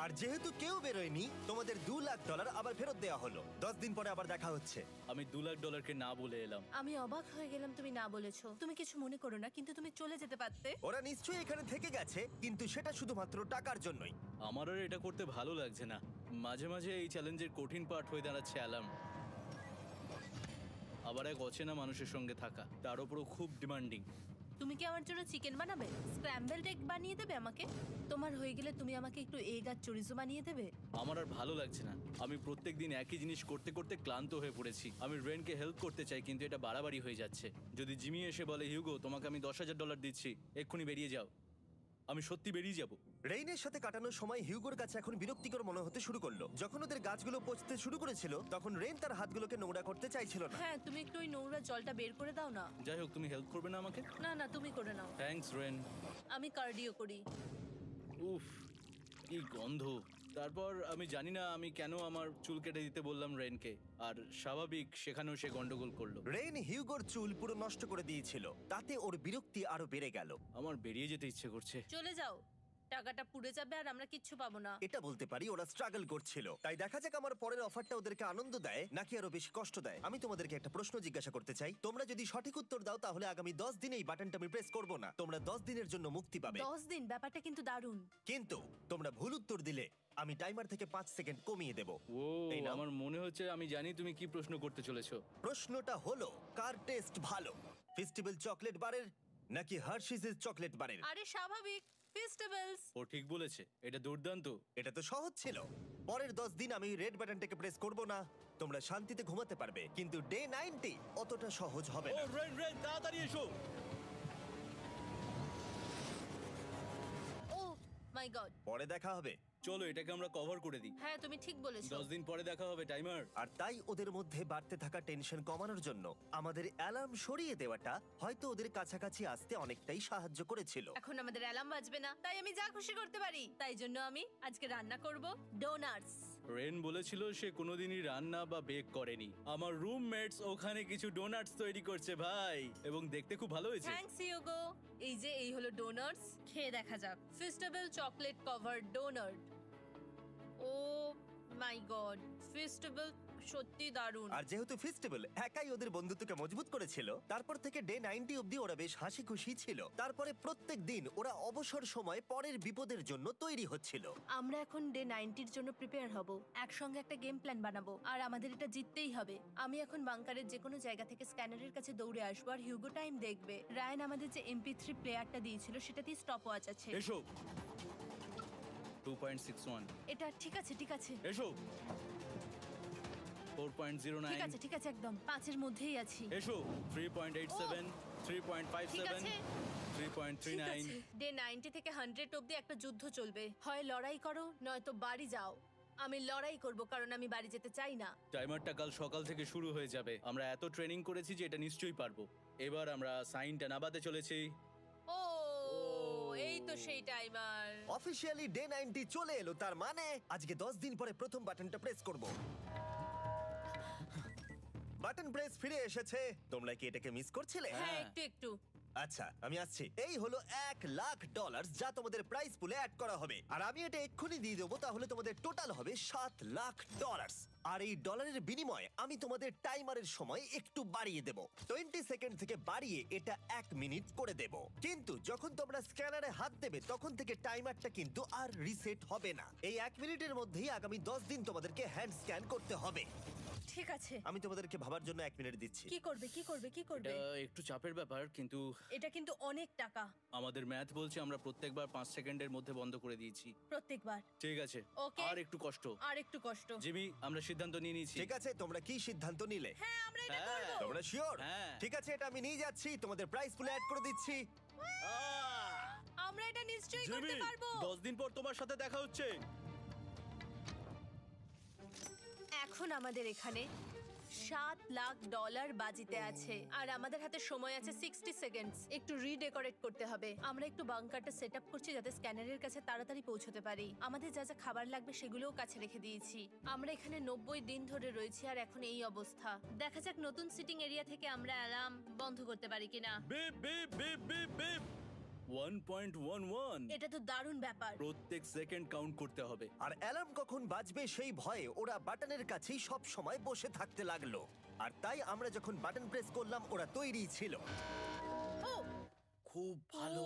আর যেহেতু কেউ বেরোয়নি, তোমাদের $2 লাখ আবার ফেরত দেওয়া হলো। 10 দিন পরে আবার দেখা হচ্ছে। আমি $2 লাখ না বলে এলাম। আমি অবাক হয়ে গেলাম তুমি না বলেছো। তুমি কিছু মনে করো না, কিন্তু তুমি চলে যেতে পারতে। ওরা নিশ্চয়ই এখানে থেকে গেছে, কিন্তু সেটা শুধুমাত্র টাকার জন্যই। আমার আর এটা করতে ভালো লাগছে না। মাঝে মাঝে এই চ্যালেঞ্জের কঠিন পার্ট হয়ে দাঁড়াচ্ছে অ্যালার্ম। আবার এক অচেনা মানুষের সঙ্গে থাকা, তার উপরও খুব ডিমান্ডিং। তুমি কি আমার জন্য চিকেন বানাবে? স্ক্র্যাম্বলড এগ বানিয়ে দেবে আমাকে? তোমার হয়ে গেলে তুমি আমাকে একটু এগ আর চরিজো বানিয়ে দেবে? আমার আর ভালো লাগছে না। আমি প্রত্যেকদিন একই জিনিস করতে করতে ক্লান্ত হয়ে পড়েছি। আমি রেনকে হেল্প করতে চাই, কিন্তু এটা বাড়াবাড়ি হয়ে যাচ্ছে। যদি জিমি এসে বলে, হিউগো তোমাকে আমি $10,000 দিচ্ছি, এক্ষুনি বেরিয়ে যাও, আমি সত্যি বেরিয়ে যাব। রেইনের সাথে কাটানোর সময় হিউগোর কাছে এখন বিরক্তিকর মনে হতে শুরু করলো। যখন ওদের গাছগুলো পচতে শুরু করেছিল, তখন রেইন তার হাতগুলোকে নোংরা করতে চাইছিল না। হ্যাঁ, তুমি একটু ওই নোংরা জলটা বের করে দাও না। যাই হোক, তুমি হেল্প করবে না আমাকে? না না, তুমি করে নাও। Thanks Ren. আমি কার্ডিও করি। উফ, কি গন্ধ। তারপর আমি জানি না আমি কেন আমার চুল কেটে দিতে বললাম রেনকে, আর স্বাভাবিক সেখানেও সে গন্ডগোল করলো। রেইন হিউগোর চুল পুরো নষ্ট করে দিয়েছিল, তাতে ওর বিরক্তি আরো বেড়ে গেল। আমার বেরিয়ে যেতে ইচ্ছে করছে। চলে যাও, টাকাটা পুড়ে যাবে আর আমরা কিচ্ছু পাবো না। এটা বলতে পারি ওরা স্ট্রাগল করছিল। তাই দেখা যাক আমার পরের অফারটা ওদেরকে আনন্দ দেয় নাকি আরো বেশি কষ্ট দেয়। আমি তোমাদেরকে একটা প্রশ্ন জিজ্ঞাসা করতে চাই, তোমরা যদি সঠিক উত্তর দাও তাহলে আগামী 10 দিনে এই বাটনটা আমি প্রেস করব না, তোমরা 10 দিনের জন্য মুক্তি পাবে। 10 দিন, ব্যাপারটা কিন্তু দারুণ। কিন্তু তোমরা ভুল উত্তর দিলে আমি টাইমার থেকে 5 সেকেন্ড কমিয়ে দেব। ও এই নাও। আমার মনে হচ্ছে আমি জানি তুমি কি প্রশ্ন করতে চলেছো। প্রশ্নটা হলো কার টেস্ট ভালো, ফেস্টিভ্যাল চকলেট বারের নাকি হার্শিসের চকলেট বারের? আরে স্বাভাবিক, ফেস্টিভ্যালস। ও ঠিক বলেছে, এটা দুর্দান্ত। এটা তো সহজ ছিল। পরের 10 দিন আমি রেড বাটনটাকে প্রেস করব না, তোমরা শান্তিতে ঘুমাতে পারবে। কিন্তু ডে 90 অতটা সহজ হবে ও না। রেন রেন তাড়াতাড়ি এসো। ও মাই গড। পরে দেখা হবে। চলো এটাকে আমরা কভার করে দিই। হ্যাঁ তুমি ঠিক বলেছো। 10 দিন পরে দেখা হবে টাইমার। আর তাই ওদের মধ্যে বাড়তে থাকা টেনশন কমানোর জন্য আমাদের অ্যালার্ম সরিয়ে দেওয়াটা হয়তো ওদের কাছাকাছি আসতে অনেকটাই সাহায্য করেছিল। এখন আমাদের অ্যালার্ম বাজবে না, তাই আমি যা খুশি করতে পারি। তাই জন্য আমি আজকে রান্না করব ডোনাটস। রেন বলেছিল সে কোনোদিনই রান্না বা বেক করেনি। আমার রুমমেটস ওখানে কিছু ডোনাটস তৈরি করছে ভাই, এবং দেখতে খুব ভালো হয়েছে। থ্যাঙ্কস ইয়োগো। এই হলো ডোনাটস, খেয়ে দেখা যাক। Festival chocolate covered doughnut. Oh my god, festival সত্যি দারুণ। আর যেহেতু ফেস্টিভ্যাল একাই ওদের বন্ধুত্বকে মজবুত করেছিল, তারপর থেকে ডে 90 অবধি ওরা বেশ হাসি খুশি ছিল। তারপরে প্রত্যেক দিন ওরা অবসর সময় পরের বিপদের জন্য তৈরি হচ্ছিল। আমরা এখন ডে 90 এর জন্য প্রিপেয়ার হব, একসঙ্গে একটা গেম প্ল্যান বানাবো, আর আমাদের এটা জিততেই হবে। আমি এখন বাংকারের যে কোনো জায়গা থেকে স্ক্যানারের কাছে দৌড়ে আসবো, আর হিউগো টাইম দেখবে। রায়ান আমাদের যে MP3 প্লেয়ারটা দিয়েছিল সেটাতেই স্টপ ওয়াচ আছে। এসো 2.61। এটা ঠিক আছে, ঠিক আছে, এসো ঠিক 4.09। আছে, ঠিক আছে, একদম 5 এর মধ্যেই আছি। এসো 3.87, ঠিক 3.57, আছে, ঠিক 3.39। আছে। ডে 90 থেকে 100 অবধি একটা যুদ্ধ চলবে। হয় লড়াই করো নয়তো বাড়ি যাও। আমি লড়াই করব, কারণ আমি বাড়ি যেতে চাই না। টাইমারটা কাল সকাল থেকে শুরু হয়ে যাবে। আমরা এত ট্রেনিং করেছি যে এটা নিশ্চয়ই পারবো। এবার আমরা সাইনটা নাবাতে চলেছি। ও এই তো সেই টাইমার। অফিসিয়ালি ডে 90 চলে এলো, তার মানে আজকে 10 দিন পরে প্রথম বাটনটা প্রেস করব। বাটন প্রেস ফিরে এসেছে। তোমরা কি এটাকে মিস করছিলে? হ্যাঁ, একটু একটু। আচ্ছা আমি আসছি। এই হলো $1,00,000 যা তোমাদের প্রাইস পুলে অ্যাড করা হবে, আর আমি এটা এক্ষুনি দিয়ে দেবো। তাহলে তোমাদের টোটাল হবে $7,00,000। আর এই ডলারের বিনিময়ে আমি তোমাদের টাইমারের সময় একটু বাড়িয়ে দেব। 20 সেকেন্ড থেকে বাড়িয়ে এটা 1 মিনিট করে দেব। কিন্তু যখন তোমরা স্ক্যানারে হাত দেবে তখন থেকে টাইমারটা কিন্তু আর রিসেট হবে না। এই 1 মিনিটের মধ্যেই আগামী 10 দিন তোমাদেরকে হ্যান্ড স্ক্যান করতে হবে। ঠিক আছে। আমি তোমাদেরকে ভাবার জন্য 1 মিনিট দিচ্ছি। কি করবে, কি করবে, কি করবে? এটা একটু চাপের ব্যাপার, কিন্তু এটা কিন্তু অনেক টাকা আমাদের ম্যাথ বলছে আমরা প্রত্যেকবার 5 সেকেন্ডের মধ্যে বন্ধ করে দিয়েছি। প্রত্যেকবার। ঠিক আছে, Okay. আর একটু কষ্ট। আর একটু কষ্ট। জিমি, আমরা সিদ্ধান্ত নিয়ে নিয়েছি। ঠিক আছে, তোমরা কি সিদ্ধান্ত নিলে? হ্যাঁ, আমরা এটা হ্যাঁ। করব। তোমরা শিওর? হ্যাঁ। ঠিক আছে, এটা আমি নিয়ে যাচ্ছি, তোমাদের প্রাইস পুলে অ্যাড করে দিচ্ছি। আমরা এটা নিশ্চয়ই জিমি, করতে পারবো। 10 দিন পর তোমার সাথে দেখা হচ্ছে। এখন আমাদের এখানে $7,00,000 বাজিতে আছে, আর আমাদের হাতে সময় আছে 60 সেকেন্ডস। একটু রিডেকোরেট করতে হবে। আমরা একটু বাংকারটা সেট আপ করছি যাতে স্ক্যানারের কাছে তাড়াতাড়ি পৌঁছতে পারি। আমাদের যা যা খাবার লাগবে সেগুলোও কাছে রেখে দিয়েছি। আমরা এখানে 90 দিন ধরে রয়েছি, আর এখন এই অবস্থা। দেখা যাক নতুন সিটিং এরিয়া থেকে আমরা অ্যালার্ম বন্ধ করতে পারি কিনা। Beep beep beep beep beep 1.11। এটা তো দারুণ ব্যাপার। প্রত্যেক সেকেন্ড কাউন্ট করতে হবে। আর অ্যালার্ম কখন বাজবে সেই ভয়ে ওরা বাটনের কাছেই সব সময় বসে থাকতে লাগলো। আর তাই আমরা যখন বাটন প্রেস করলাম ওরা তৈরি ছিল। ও খুব ভালো।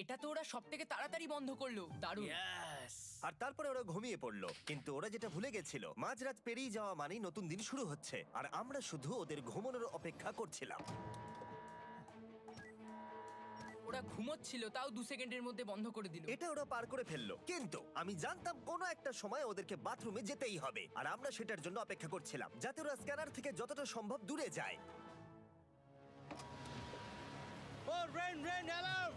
এটা তো ওরা সব থেকে তাড়াতাড়ি বন্ধ করলো, দারুণ। ইয়েস। আর তারপরে ওরা ঘুমিয়ে পড়লো। কিন্তু ওরা যেটা ভুলে গেছিল, মাঝরাত পেরিয়ে যাওয়া মানেই নতুন দিন শুরু হচ্ছে, আর আমরা শুধু ওদের ঘুমানোর অপেক্ষা করছিলাম। ওরা ঘুমোচ্ছিল, তাও 2 সেকেন্ডের মধ্যে বন্ধ করে দিল। এটা ওরা পার করে ফেললো, কিন্তু আমি জানতাম কোনো একটা সময় ওদেরকে বাথরুমে যেতেই হবে, আর আমরা সেটার জন্য অপেক্ষা করছিলাম যাতে ওরা স্ক্যানার থেকে যতটা সম্ভব দূরে যায়। ও রেন রেন অ্যালার্ম।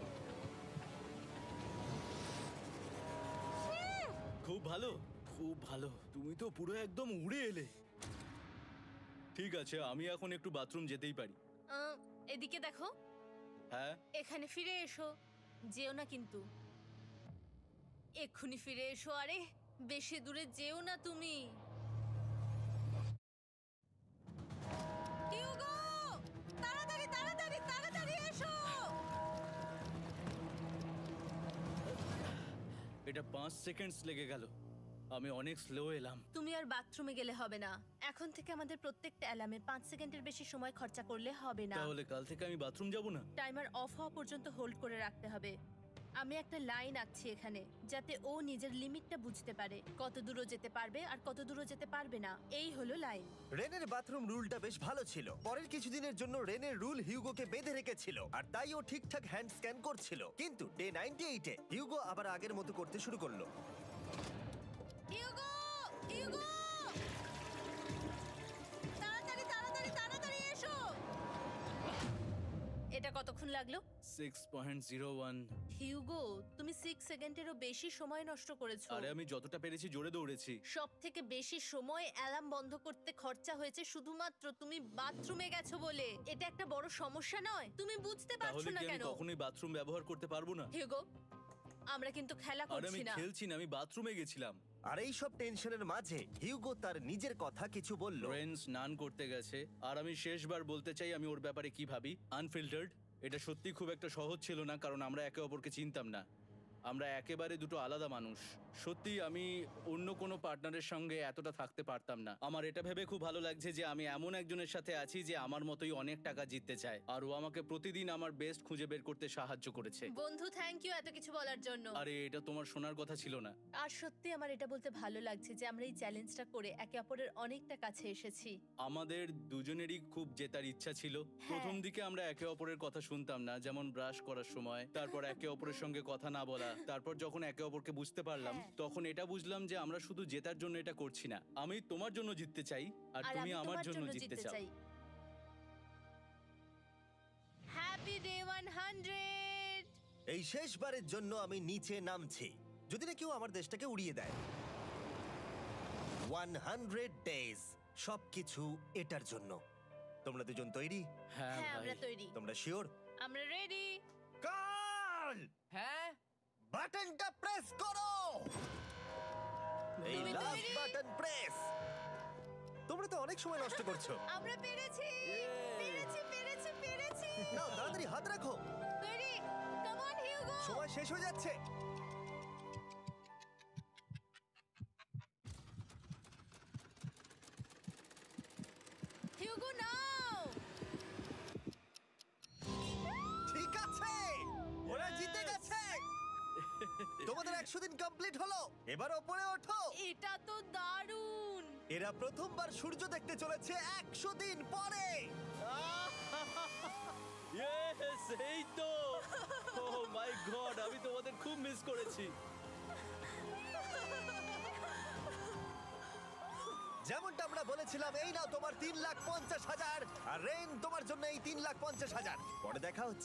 খুব ভালো, খুব ভালো। তুমি তো পুরো একদম উড়ে এলে। ঠিক আছে, আমি এখন একটু বাথরুম যেতেই পারি। এদিকে দেখো, হ্যাঁ, এখানে ফিরে এসো। যেও না কিন্তু, এক্ষুনি ফিরে এসো। আরে বেশি দূরে যেও না তুমি। টিউগো, তাড়াতাড়ি তাড়াতাড়ি তাড়াতাড়ি এসো। এটা 5 সেকেন্ডস লেগে গেল। আমি অনেক স্লো এলাম। তুমি আর বাথরুমে গেলে হবে না। এখন থেকে আমাদের প্রত্যেকটা অ্যালার্মে 5 সেকেন্ডের বেশি সময় খরচা করলে হবে না। তাহলে কাল থেকে আমি বাথরুম যাব না? টাইমার অফ হওয়া পর্যন্ত হোল্ড করে রাখতে হবে। আমি একটা লাইন আঁকছি এখানে, যাতে ও নিজের লিমিটটা বুঝতে পারে, কত দূরও যেতে পারবে আর কত দূরও যেতে পারবে না। এই হলো লাইন। রেনের বাথরুম রুলটা বেশ ভালো ছিল। পরের কিছুদিনের জন্য রেনের রুল হিউগোকে বেঁধে রেখেছিল, আর তাই ও ঠিকঠাক হ্যান্ড স্ক্যান করছিল। কিন্তু ডে 98-এ হিউগো আবার আগের মতো করতে শুরু করলো। হিউগো! হিউগো! তাড়াতাড়ি তাড়াতাড়ি তাড়াতাড়ি এসো! এটা কতক্ষণ লাগলো? 6.01। হিউগো, তুমি 6 সেকেন্ডেরও বেশি সময় নষ্ট করেছো। আরে আমি যতটা পেরেছি জোরে দৌড়েছি। সব থেকে বেশি সময় অ্যালার্ম বন্ধ করতে খরচা হয়েছে শুধুমাত্র তুমি বাথরুমে গেছো বলে। এটা একটা বড় সমস্যা নয়? তুমি বুঝতে পারছো তাহলে না কি আমি কেন? কখনোই বাথরুম ব্যবহার করতে পারবো না? হিউগো, আমরা কিন্তু খেলা আরে আমি করছি না। খেলছি না, আমি বাথরুমে গেছিলাম। আর এই সব টেনশনের মাঝে হিউগো তার নিজের কথা কিছু বলল। রেন স্নান করতে গেছে, আর আমি শেষবার বলতে চাই আমি ওর ব্যাপারে কি ভাবি। আনফিল্টার্ড। এটা সত্যি খুব একটা সহজ ছিল না, কারণ আমরা একে অপরকে চিনতাম না। আমরা একেবারে দুটো আলাদা মানুষ। সত্যি আমি অন্য কোনো পার্টনারের সঙ্গে এতটা থাকতে পারতাম না। আমার এটা ভেবে খুব ভালো লাগছে যে আমি এমন একজনের সাথে আছি যে আমার মতোই অনেক টাকা জিততে চায়, আর ও আমাকে প্রতিদিন আমার বেস্ট খুঁজে বের করতে সাহায্য করেছে। বন্ধু, থ্যাংক ইউ এত কিছু বলার জন্য। আরে এটা তোমার শোনার কথা ছিল না। আর সত্যি আমার এটা বলতে ভালো লাগছে যে আমরা এই চ্যালেঞ্জটা করে একে অপরের অনেকটা কাছে এসেছি। আমাদের দুজনেরই খুব জেতার ইচ্ছা ছিল। প্রথম দিকে আমরা একে অপরের কথা শুনতাম না, যেমন ব্রাশ করার সময়, তারপর একে অপরের সঙ্গে কথা না বলা। তারপর যখন একে অপরকে বুঝতে পারলাম, হ্যাঁ। তখন এটা বুঝলাম যে আমরা শুধু জেতার জন্য এটা করছি না। আমি তোমার জন্য জিততে চাই, আর তুমি আমি আমার তোমার জন্য জিততে চাও। Happy day 100! এই শেষবারের জন্য আমি নিচে নামছি, যদি না কেউ আমার দেশটাকে উড়িয়ে দেয়। 100 ডেজ, সবকিছু এটার জন্য। তোমরা দুজন তৈরি? হ্যাঁ হ্যাঁ, আমরা ভাই। তৈরি। তোমরা শিওর? আমরা রেডি। কার্ল, হ্যাঁ বাটনটা প্রেস করো। এই তুমি লাস্ট তৈরি? Button press. তোমরা তো অনেক সময় নষ্ট করছো। আমরা পেরেছি! পেরেছি পেরেছি পেরেছি! নাও তাড়াতাড়ি হাত রাখো, তৈরি? Come on Hugo! সময় শেষ হয়ে যাচ্ছে। হিউগো নাও! ঠিক আছে, ওরা জিতে গেছে। তোমাদের 100 দিন কমপ্লিট হলো, এবার ওপরে ওঠো। এটা তো দারুণ! এরা প্রথমবার সূর্য দেখতে চলেছে 100 দিন পরে। Yes, এই তো। Oh my God, আমি তোমাদের খুব মিস করেছি। যেমনটা আমরা বলেছিলাম, এই নাও তোমার 3,50,000, আর রেন তোমার জন্য এই 3,50,000। পরে দেখা হচ্ছে।